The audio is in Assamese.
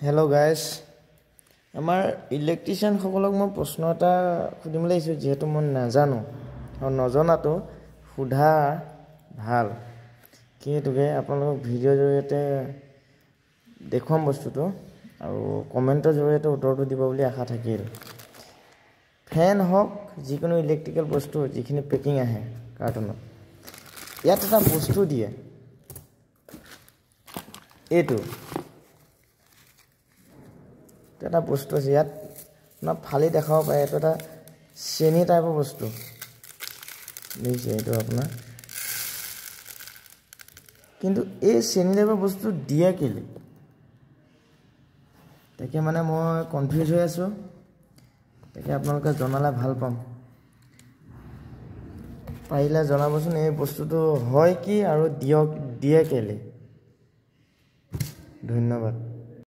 Hello guys, আমাৰ ইলেক্ট্ৰিচিয়ান সকলক মই প্ৰশ্ন এটা সুধিম লাগিছিল যেহেতু মই নাজানো আৰু নজনাটো সুধা ভাল কিহেতুকে আপোনালোকক ভিডিঅ' জৰিয়তে দেখুৱাম বস্তুটো আৰু কমেন্টৰ জৰিয়তে উত্তৰটো দিব বুলি আশা থাকিল ফেন হওক যিকোনো ইলেক্ট্ৰিকেল বস্তু যিখিনি পেকিং আহে কাৰ্টুনত ইয়াত এটা বস্তু দিয়ে এইটো এটা বস্তু আছে ইয়াত না ফালি দেখাব পাৰে এটা এটা চেনি টাইপৰ বস্তু দেখিছে এইটো আপোনাৰ কিন্তু এই চেনি টাইপৰ বস্তু দিয়ে কেলে তাকে মানে মই কনফিউজ হৈ আছো তাকে আপোনালোকে জনালে ভাল পাম পাৰিলে জনাবচোন এই বস্তুটো হয় কি আৰু দিয়ে কেলে ধন্যবাদ